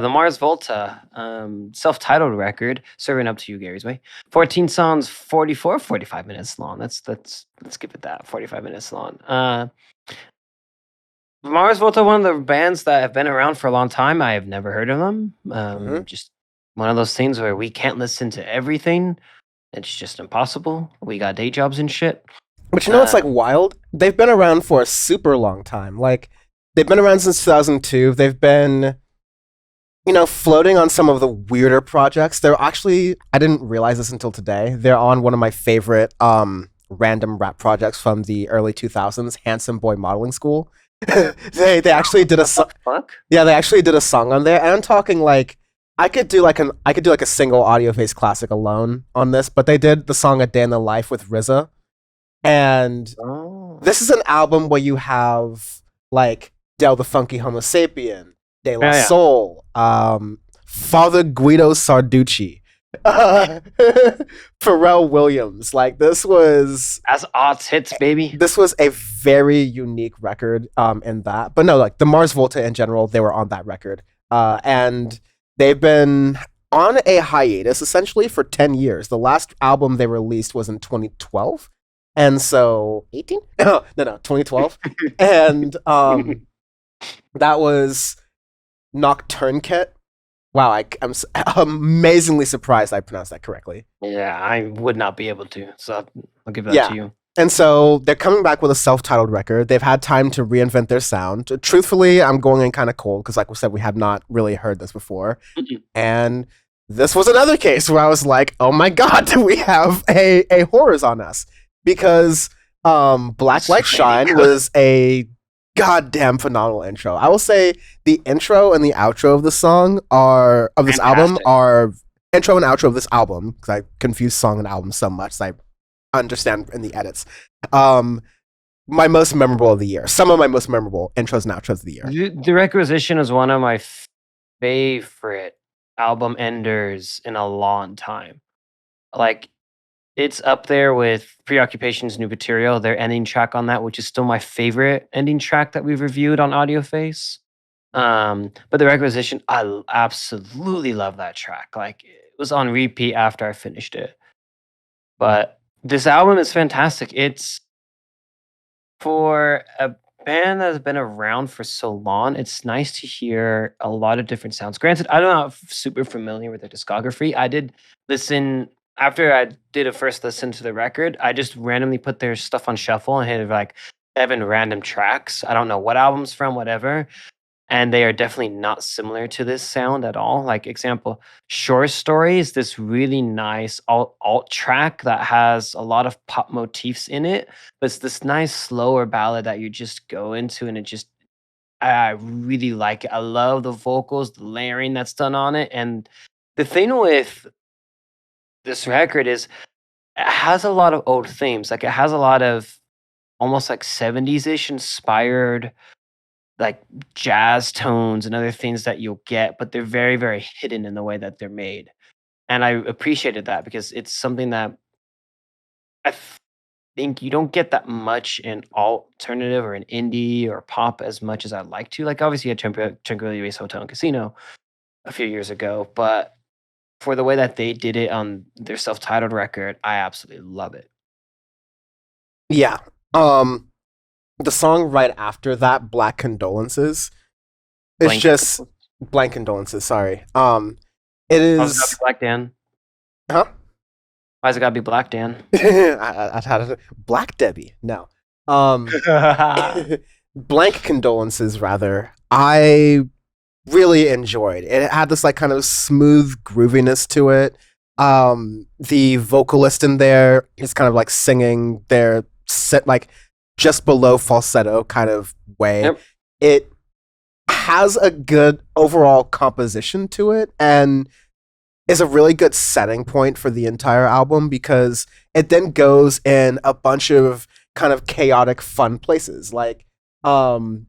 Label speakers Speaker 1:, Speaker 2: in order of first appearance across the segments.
Speaker 1: The Mars Volta, self-titled record, serving up to you, Gary's Way. 14 songs, 45 minutes long. Let's give it that, 45 minutes long. Mars Volta, one of the bands that have been around for a long time. I have never heard of them. Just one of those things where we can't listen to everything. It's just impossible. We got day jobs and shit.
Speaker 2: But you know what's like wild? They've been around for a super long time. Like, they've been around since 2002. They've been, floating on some of the weirder projects. They're actually, I didn't realize this until today. They're on one of my favorite random rap projects from the early 2000s, Handsome Boy Modeling School. they actually did a song. Yeah, they actually did a song on there, and I'm talking like I could do like a single Audioface classic alone on this, but they did the song "A Day in the Life" with RZA, and this is an album where you have like Del the Funky Homo Sapien, De La Soul, Father Guido Sarducci, Pharrell Williams. Like, this was
Speaker 1: as aughts hits, baby.
Speaker 2: This was a very unique record in that. But no, like the Mars Volta in general, they were on that record. And they've been on a hiatus essentially for 10 years. The last album they released was in 2012. And so 18? No, 2012. And that was Nocturnket. Wow, I'm amazingly surprised I pronounced that correctly.
Speaker 1: Yeah, I would not be able to, so I'll give that to you.
Speaker 2: And so they're coming back with a self-titled record. They've had time to reinvent their sound. Truthfully, I'm going in kind of cold because, like we said, we have not really heard this before. And this was another case where I was like, oh my god, do we have a horrors on us? Because Black Light Shine was a goddamn phenomenal intro. I will say the intro and the outro of the song are intro and outro of this album, because I confuse song and album so much, so I understand in the edits. My most memorable of the year. Some of my most memorable intros and outros of the year.
Speaker 1: The Requisition is one of my favorite album enders in a long time. Like, it's up there with Preoccupations New Material, their ending track on that, which is still my favorite ending track that we've reviewed on Audioface. But The Requisition, I absolutely love that track. Like, it was on repeat after I finished it. But this album is fantastic. It's, for a band that's been around for so long, it's nice to hear a lot of different sounds. Granted, I'm not super familiar with their discography. I did listen. After I did a first listen to the record, I just randomly put their stuff on shuffle and hit like 7 random tracks. I don't know what albums from, whatever. And they are definitely not similar to this sound at all. Like, example, Shore Story is this really nice alt track that has a lot of pop motifs in it. But it's this nice slower ballad that you just go into, and I really like it. I love the vocals, the layering that's done on it. And the thing with this record is it has a lot of old themes. Like, it has a lot of almost like 70s-ish inspired like jazz tones and other things that you'll get, but they're very, very hidden in the way that they're made. And I appreciated that because it's something that I think you don't get that much in alternative or in indie or pop as much as I'd like to. Like, obviously, you had Tranquility Base Hotel and Casino a few years ago, but for the way that they did it on their self-titled record, I absolutely love it.
Speaker 2: Yeah. The song right after that, Black Condolences, it's just Blank Condolences, sorry. It is
Speaker 1: Black Dan.
Speaker 2: Huh?
Speaker 1: Why's it gotta be Black Dan?
Speaker 2: I had Black Debbie. No. Blank Condolences, rather. I really enjoyed. It had this like kind of smooth grooviness to it. The vocalist in there is kind of like singing their set like just below falsetto kind of way. Yep. It has a good overall composition to it and is a really good setting point for the entire album, because it then goes in a bunch of kind of chaotic fun places. Like Vigil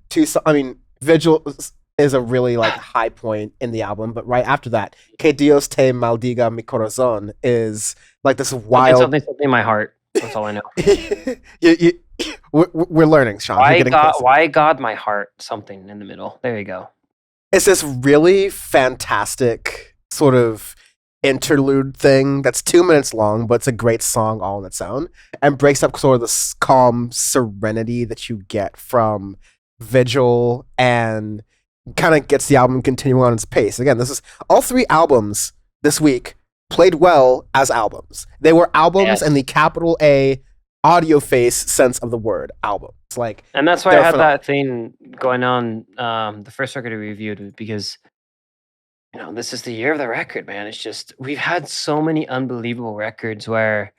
Speaker 2: is a really like high point in the album, but right after that, Que Dios te maldiga mi corazón is like this wild
Speaker 1: something in my heart. That's all I know.
Speaker 2: We're learning, Sean.
Speaker 1: Why God my heart, something in the middle. There you go.
Speaker 2: It's this really fantastic sort of interlude thing that's 2 minutes long, but it's a great song all on its own, and breaks up sort of the calm serenity that you get from Vigil, and kind of gets the album continuing on its pace. Again, this is all three albums this week played well as albums. They were albums in
Speaker 1: Yes.
Speaker 2: the capital A Audioface sense of the word, albums. Like,
Speaker 1: And that's why I
Speaker 2: they're
Speaker 1: had
Speaker 2: phenomenal.
Speaker 1: that thing going on, the first record I reviewed, because this is the year of the record, man. It's just we've had so many unbelievable records where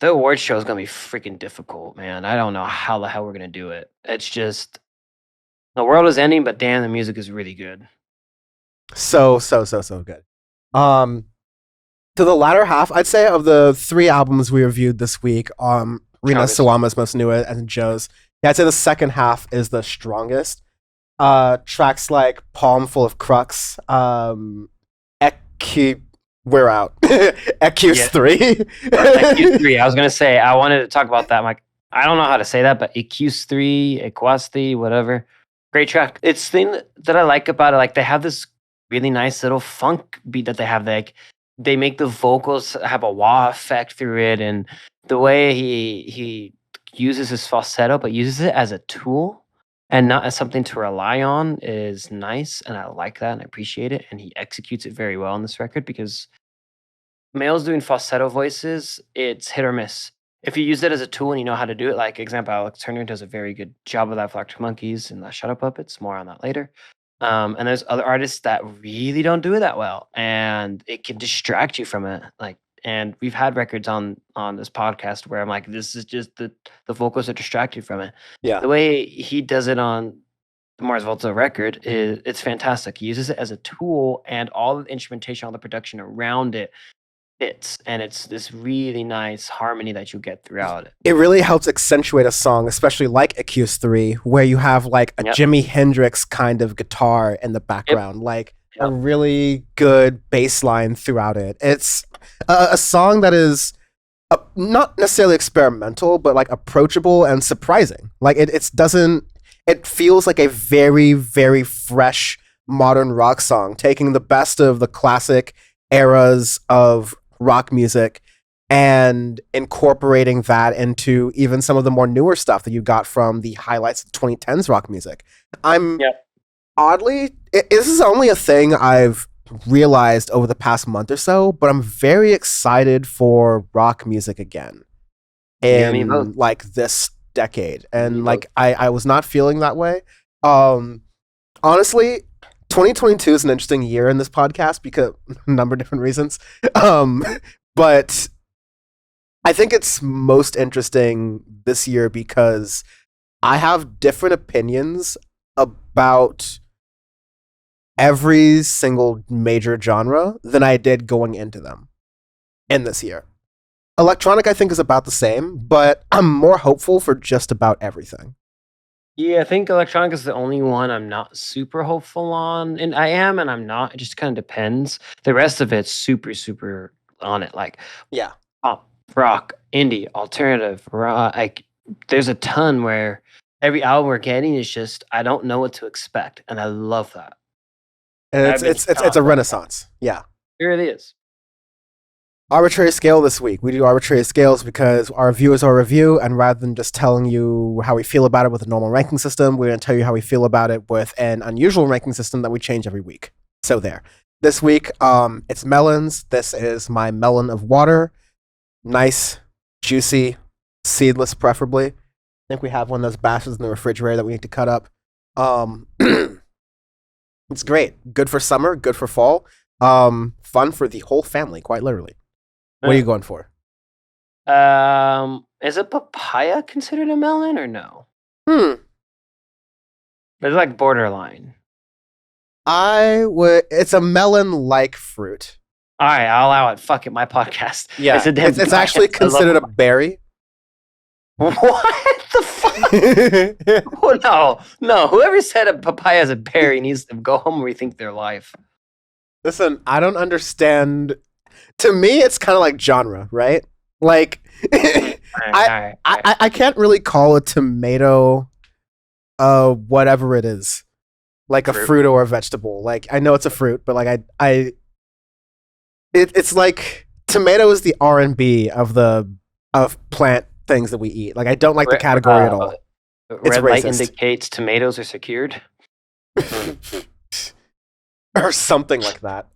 Speaker 1: the award show is gonna be freaking difficult, man. I don't know how the hell we're gonna do it. It's just the world is ending, but damn, the music is really good.
Speaker 2: So good. Um, to the latter half, I'd say, of the three albums we reviewed this week, Rina
Speaker 1: Strongest.
Speaker 2: Sawama's most new and Joe's, yeah, I'd say the second half is the strongest. Tracks like Palm Full of Crux, Equ- we're out.
Speaker 1: Yeah.
Speaker 2: EQ3.
Speaker 1: EQ3. I was gonna say I wanted to talk about that. I'm like, I don't know how to say that, but EQ3, Equasti, whatever. Great track. It's thing that I like about it. Like they have this really nice little funk beat that they have. Like they make the vocals have a wah effect through it, and the way he uses his falsetto, but uses it as a tool and not as something to rely on is nice, and I like that and I appreciate it. And he executes it very well on this record because males doing falsetto voices, it's hit or miss. If you use it as a tool and you know how to do it, like example, Alex Turner does a very good job of that for Arctic Monkeys and the Shut Up Puppets. More on that later. And there's other artists that really don't do it that well, and it can distract you from it. Like, and we've had records on this podcast where I'm like, this is just the vocals are distracted from it.
Speaker 2: Yeah.
Speaker 1: The way he does it on the Mars Volta record is it's fantastic. He uses it as a tool, and all the instrumentation, all the production around it fits, and it's this really nice harmony that you get throughout it.
Speaker 2: It really helps accentuate a song, especially like Accused 3, where you have like a
Speaker 1: Yep.
Speaker 2: Jimi Hendrix kind of guitar in the background, like a
Speaker 1: Yep.
Speaker 2: really good bass line throughout it. It's a song that is not necessarily experimental, but like approachable and surprising. Like it doesn't, it feels like a very, very fresh modern rock song, taking the best of the classic eras of rock music and incorporating that into even some of the more newer stuff that you got from the highlights of 2010s rock music. I'm
Speaker 1: Yep.
Speaker 2: oddly, this is only a thing I've realized over the past month or so, but I'm very excited for rock music again
Speaker 1: You and me both.
Speaker 2: in like this decade. And
Speaker 1: Me
Speaker 2: like I was not feeling that way. Honestly, 2022 is an interesting year in this podcast because a number of different reasons. Um, but I think it's most interesting this year because I have different opinions about every single major genre than I did going into them in this year. Electronic, I think, is about the same, but I'm more hopeful for just about everything.
Speaker 1: Yeah, I think electronic is the only one I'm not super hopeful on, and I am and I'm not. It just kind of depends. The rest of it's super, super on it. Like
Speaker 2: Yeah.
Speaker 1: pop, rock, indie, alternative, rock. Like there's a ton where every album we're getting is just I don't know what to expect, and I love that.
Speaker 2: And
Speaker 1: I've been
Speaker 2: it's a renaissance. Yeah.
Speaker 1: Here it is.
Speaker 2: Arbitrary scale this week. We do arbitrary scales because our view is our review, and rather than just telling you how we feel about it with a normal ranking system, we're going to tell you how we feel about it with an unusual ranking system that we change every week. So there. This week, it's melons. This is my melon of water. Nice, juicy, seedless preferably. I think we have one of those batches in the refrigerator that we need to cut up. It's great. Good for summer, good for fall. Fun for the whole family, quite literally. What are you going for?
Speaker 1: Is a papaya considered a melon or no?
Speaker 2: Hmm.
Speaker 1: It's like borderline.
Speaker 2: It's a melon-like fruit.
Speaker 1: All right, I'll allow it. Fuck it, my podcast.
Speaker 2: Yeah,
Speaker 1: It's a damn
Speaker 2: it's actually
Speaker 1: podcast. I love
Speaker 2: considered a
Speaker 1: papaya.
Speaker 2: berry.
Speaker 1: What the fuck? Oh, no. Whoever said a papaya is a berry needs to go home and rethink their life.
Speaker 2: Listen, I don't understand. To me, it's kind of like genre, right? Like,
Speaker 1: All right.
Speaker 2: I can't really call a tomato whatever it is. like a
Speaker 1: Fruit.
Speaker 2: fruit or a vegetable. Like I know it's a fruit, but like it's like tomato is the R&B of plant things that we eat. Like I don't like the
Speaker 1: Red,
Speaker 2: category at all. It's
Speaker 1: red light
Speaker 2: racist.
Speaker 1: indicates tomatoes are secured.
Speaker 2: Or something like that.